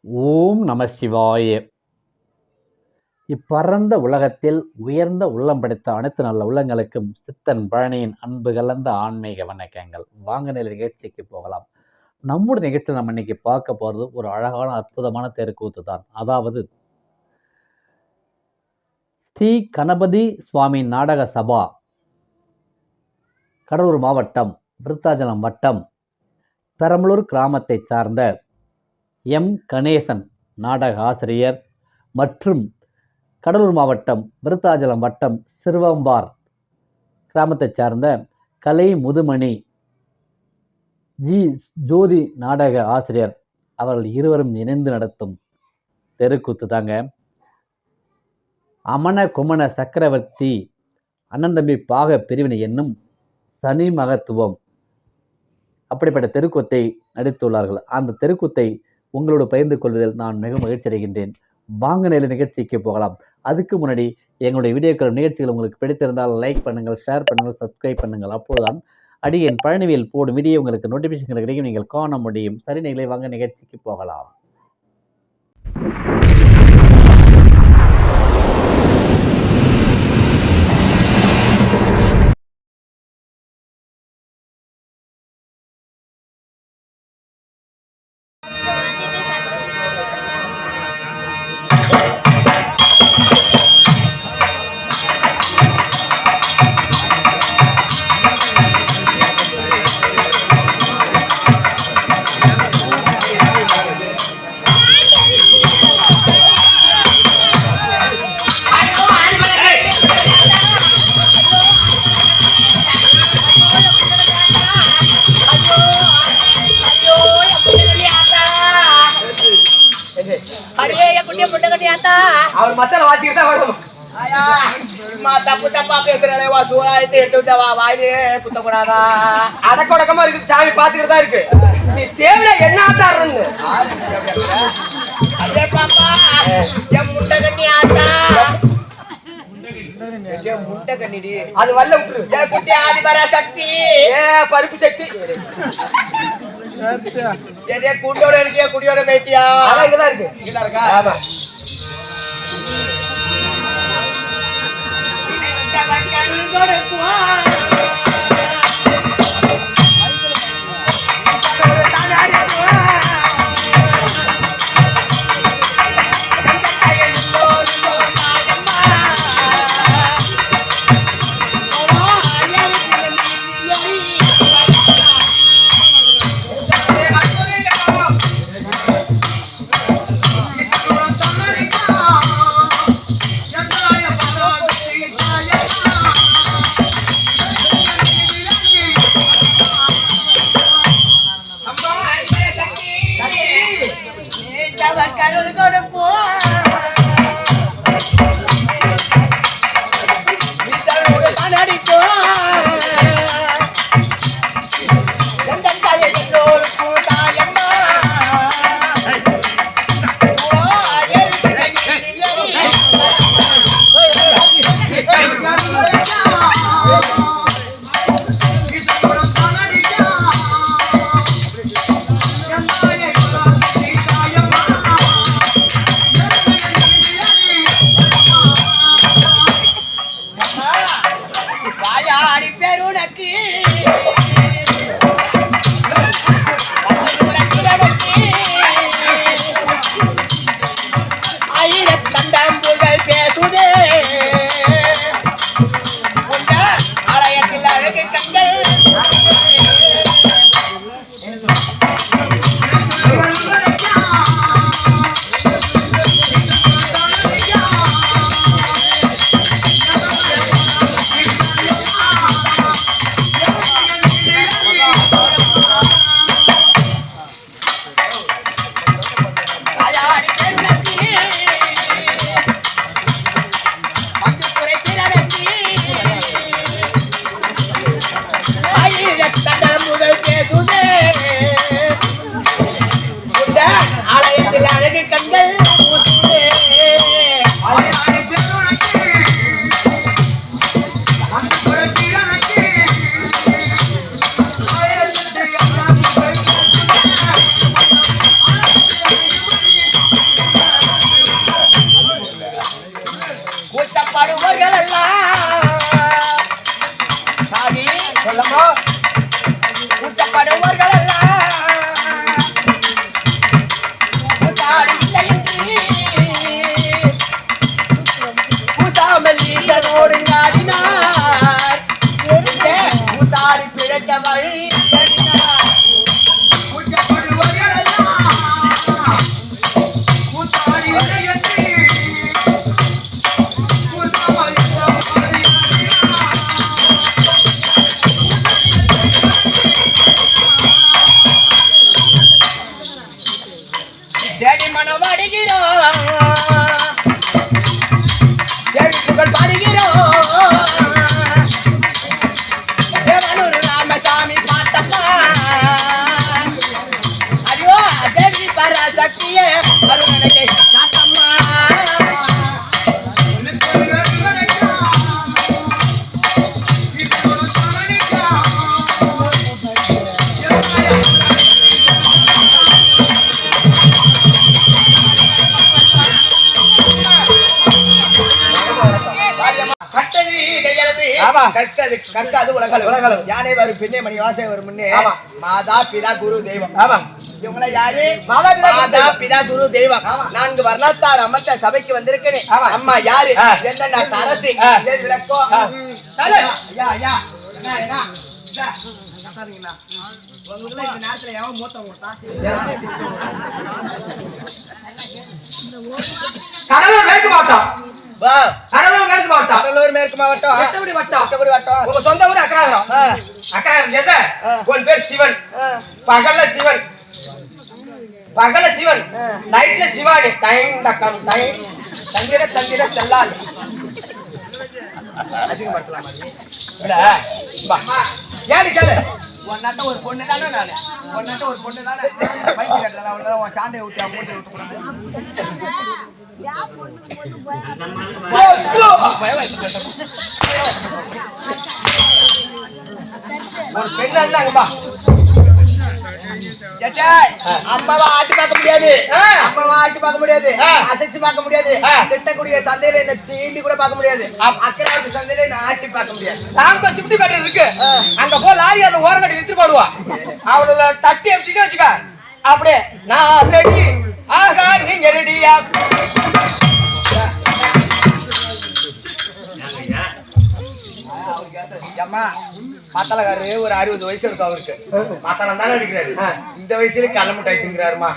ஓம் நம சிவாய. இப்பரந்த உலகத்தில் உயர்ந்த உள்ளம் படைத்த அனைத்து நல்ல உள்ளங்களுக்கும் சித்தன் பழனியின் அன்பு கலந்த ஆன்மீக வணக்கங்கள். வாங்க நிகழ்ச்சிக்கு போகலாம். நம்முடைய நிகழ்ச்சியில் நம்ம இன்னைக்கு பார்க்க போகிறது ஒரு அழகான அற்புதமான தெருக்கூத்து தான். அதாவது ஸ்ரீ கணபதி சுவாமி நாடக சபா, கடலூர் மாவட்டம், விருத்தாச்சலம் வட்டம், பெரம்பலூர் கிராமத்தை சார்ந்த எம் கணேசன் நாடக ஆசிரியர் மற்றும் கடலூர் மாவட்டம், விருத்தாச்சலம் வட்டம், சிறுவம்பார் கிராமத்தை சார்ந்த கலை முதுமணி ஜி ஜோதி நாடக ஆசிரியர் அவர்கள் இருவரும் இணைந்து நடத்தும் தெருக்கூத்து தாங்க. அமன குமண சக்கரவர்த்தி அண்ணன் தம்பி பாக பிரிவினை என்னும் சனி மகத்துவம், அப்படிப்பட்ட தெருக்கூத்தை நடித்துள்ளார்கள். அந்த தெருக்கூத்தை உங்களோடு பகிர்ந்து கொள்வதில் நான் மிக மகிழ்ச்சி அடைகின்றேன். வாங்க நிகழ்ச்சிக்கு போகலாம். அதுக்கு முன்னாடி எங்களுடைய வீடியோக்கள் நிகழ்ச்சிகள் உங்களுக்கு பிடித்திருந்தால் லைக் பண்ணுங்கள், ஷேர் பண்ணுங்கள், சப்ஸ்கிரைப் பண்ணுங்கள். அப்போதுதான் அடியேன் பழனிவேல் போடும் வீடியோ உங்களுக்கு நோட்டிஃபிகேஷன் கிடைக்கும், நீங்கள் காண முடியும். சரி நீங்களே வாங்க நிகழ்ச்சிக்கு போகலாம். அவர் மத்தல வாச்சிக்கிட்டா வரணும். தப்பு தப்பா பேசுறாளே, வா சூழாயத்தை எடுத்து வா, வாயிலே குத்த கூடாதா? அடக்கொடக்கமா இருக்கு, சாமி பாத்துக்கிட்டு தான் இருக்கு. நீ தேவையில என்ன ஆட்டாடுறன்னு அதே பாப்பா என் முட்டை கண்ணி ஆத்தா, முட்டை கண்ணிடி அது வல்ல விட்டுரு. என் குட்டி ஆதிபரா சக்தி, பருப்பு சக்தி கூட்டோட இருக்கியா, குடியோட பேட்டியா? இங்கதான் இருக்கு, இங்கதான் இருக்கா? ஆமா. கற்காது உலகளவு யானை வரும் பின்னே மணி வாசை வரும் முன்னே மாதா பிதா குரு தெய்வம் இவங்கள யாரு மாதா பிதா குரு தெய்வம் 4 வர்ணத்தார் அமர்த்த சபைக்கு வந்திருக்கிறேன் அம்மா யாரு எந்த நாட்டு அரசு விளக்கோ ஐயா ஐயா என்ன உங்களுக்கு இந்த நேரத்துல எவன் மூத்தம் கொடுத்தான் கடலூர் மேற்கு மாவட்டம் கடலூர் மேற்கு மாவட்டம் எட்டக்குடி வட்டம் உங்க சொந்த ஊர் அக்கராகரம் உன் பேர் சிவன் பகல்ல சிவன் நைட்ல சிவானி டைம் டக்கம் டைம் தந்திர செல்லாது ஏன் சொல்லு ஒன்னாட்ட ஒரு பொண்ணு தானே நானு ஒன்னாட்ட ஒரு பொண்ணு தானே பைக்கு கட்டுறா அவ்வளோ உன் சாண்டையை ஊற்றி மூட்டை விட்டு ஒரு பெண் இருந்தாங்கப்பா அம்மாவா ஆட்டி பார்க்க முடியாது அம்மாவா ஆட்டி பார்க்க முடியாது அசைச்சு பார்க்க முடியாது திட்டக்கூடிய சந்தையில என்ன சீண்டி கூட பார்க்க முடியாது அக்கராட்டு சந்தையில என்ன ஆட்டி பார்க்க முடியாது நாங்க சிப்டி பேட்டர் இருக்கு அங்க போ லாரி அந்த ஓரம் கட்டி வித்து போடுவா அவளோட தட்டி வச்சுக்க வச்சுக்க அப்படியே நான் ரெடி ஆகா நீங்க ரெடியா அம்மா மாத்தலகாரு ஒரு 60 வயசு இருக்கும் அவருக்கு மாத்தலம் தானே அடிக்கிறாரு இந்த வயசுல கடல முட்டாய் திங்கிறாருமா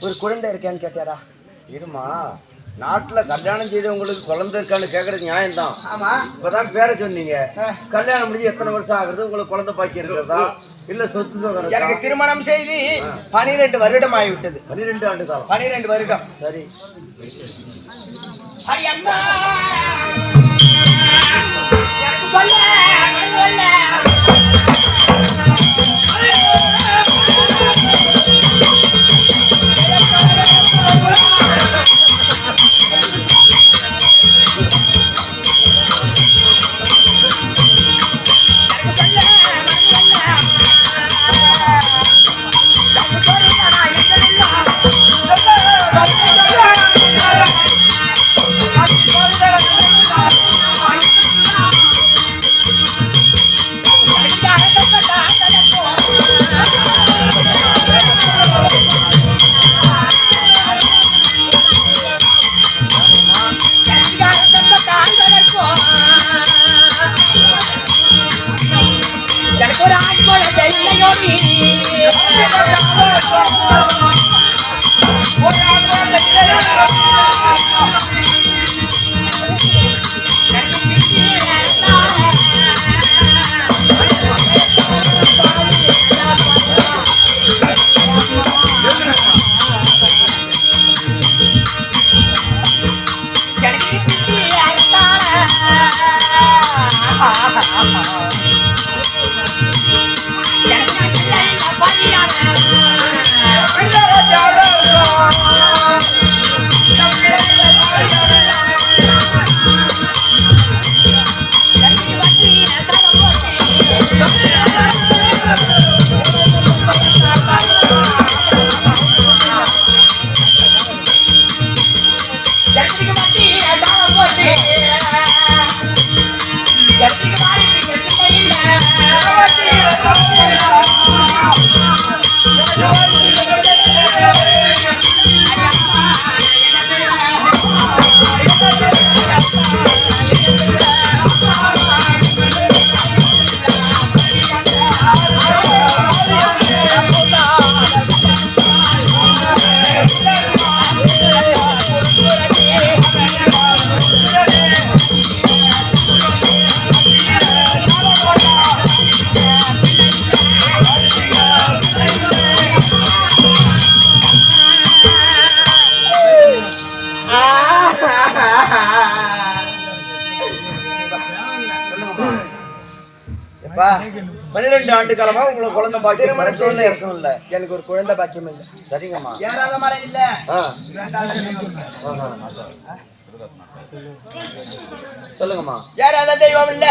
ஒரு குழந்தை இருக்கேன்னு கேட்டாரா? இருமா, நாட்டுல கல்யாணம் செய்தவங்களுக்கு குழந்தை இருக்கான்னு கேக்குறது நியாயம்தான். ஆமா, இப்பதான் பேர சொன்னீங்க. கல்யாணம் முடிஞ்சு எத்தனை வருஷம் ஆகுறது? உங்களுக்கு குழந்தை பாக்கி இருக்கிறதா இல்ல சொத்து சோதனை? எனக்கு திருமணம் செய்து 12 வருடம் ஆகிவிட்டது. 12 ஆண்டு காலம். 12 வருடம். சரி. அம்மா எப்பா 12 ஆண்டு காலமா உங்களுக்கு குழந்தை பாக்கியம் திருமணம் செய்து இருக்கும் இல்ல? எனக்கு ஒரு குழந்தை பாக்கியம் இல்லை. சரிங்கம்மா. ஏறாத மழை இல்ல. சொல்லுங்கம்மா. ஏறாத தெய்வம் இல்ல,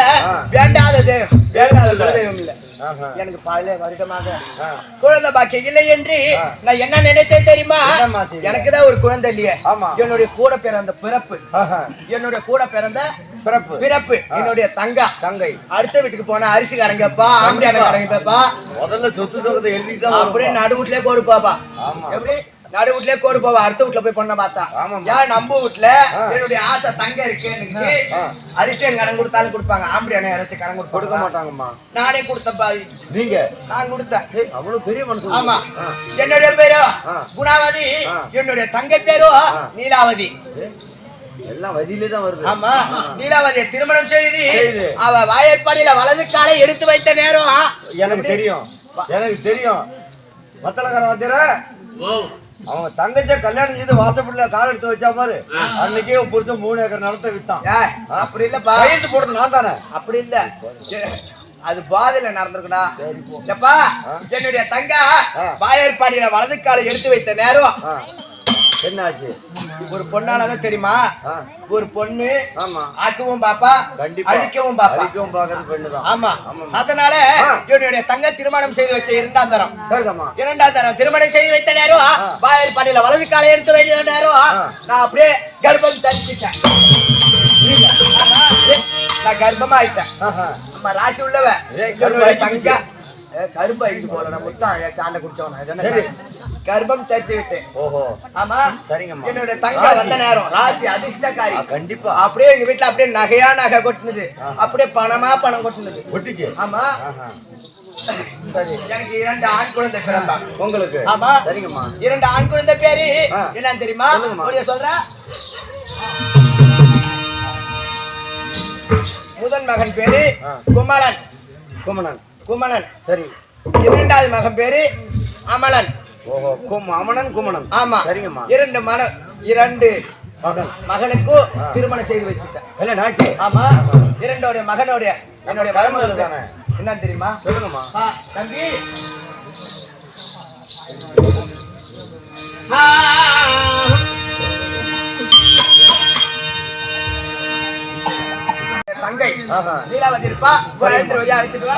வேண்டாத தெய்வம் இல்ல. எனக்கு பல வருடமாக குழந்தை பாக்கியம் இல்லை என்று நான் என்ன நினைத்தேன் தெரியுமா? எனக்குதான் ஒரு குழந்தை இல்லையே. என்னுடைய கூட பிறந்த பிறப்பு, என்னுடைய கூட பிறந்த பிறப்பு என்னுடைய தங்கை அடுத்த வீட்டுக்கு போனா அரிசி கரங்கப்பா, ஆம்பளை கரங்கப்பா, முதல்ல சொத்து சொகத்தை எழுதிட்டு அப்படியே நடு வீட்லயே கொடுப்பாப்பா. எப்படி நடு வீட்லயே கோடு போவா, அடுத்த வீட்டுல போய் பொண்ண பார்த்தா யார் நம்ம வீட்டுல என்னுடைய ஆசை தங்க இருக்கு, அரிசியம் கடன் கொடுத்தாலும் கொடுப்பாங்க, ஆம்பளை இறைச்சி கடன் கொடுக்க மாட்டாங்கம்மா. நானே கொடுத்தப்பா. நீங்க? நான் கொடுத்தேன். அவ்வளவு பெரிய மனுஷன். ஆமா. என்னுடைய பேரு குணாவதி, என்னுடைய தங்கை பேரு நீலாவதி. எல்லாம் வதியிலே தான் வருது. ஆமா. நீலாவதியை திருமணம் செய்து அவ வாயற்பாடியில வலது காலை எடுத்து வைத்த நேரம் எனக்கு தெரியும். மத்தளக்கார வாத்தியார அவங்க தங்கச்ச கல்யாணம் செய்து வாசப்படியில கால் எடுத்து வச்சா பாரு, அன்னைக்கே புரிச்ச 3 ஏக்கர் நிலத்தை வித்தான். அப்படி இல்லப்பா, கையெழுத்து போடுறது நான் தானே. அப்படி இல்ல, அது பாதையில நடந்திருக்குடா. எப்பா என்னுடைய தங்க வாயற்பாடியில வலது காலை எடுத்து வைத்த நேரம் என்னாச்சு? ஒரு பொண்ணாலதான் தெரியுமா? ஒரு பொண்ணு ஆக்கவும் பாப்பா, அழிக்கவும் பாக்குறது பெண்ணுதான். ஆமா. அதனால என்னுடைய தங்க திருமணம் செய்து வச்ச 2ஆம் தரம் திருமணம் செய்து வைத்த நேரம் வாயற்பாடியில வலது காலை எடுத்து வைத்த நேரம் நான் அப்படியே கர்ப்பம் தரிச்சிட்டேன். நான் கர்ப்பமா ஆயிட்டேன். அம்மா ராசி உள்ளவ என்னுடைய தங்க கரும்பு ஆயிட்டு போல, நான் முத்தான் சாண்டை குடிச்சவன கர்ப்பம் தரித்து விட்டேன். ஆமா. சரிங்கம்மா. என்னோட தங்க வந்த நேரம் ராசி அதிர்ஷ்டக்காரி. கண்டிப்பா. அப்படியே எங்க வீட்டுல அப்படியே நகையா நகை கொட்டுனது, அப்படியே பணம் கொட்டுனது. ஆமா. சரி. எனக்கு 2 ஆண் குழந்தை பிறந்தான். உங்களுக்கு? ஆமா. சரிங்கம்மா. 2 ஆண் குழந்தை பேரு என்னன்னு தெரியுமா? சொல்றேன். முதல் மகன் பேரு குமணன். சரி. 2வது மகன் பேரு அமலன். அமலன். ஆமா. சரிங்கம்மா. 2 மகனுக்கும் திருமணம் செய்து வச்சுட்டேன். ஆமா. 2 மகனோட என்னுடைய மருமகள் தானே. என்ன தெரியுமா? சொல்லுங்கம்மா. தம்பி தங்கை நீலாவதி இருப்பா. அழைத்துட்டு வழியா அழைத்துட்டு வா.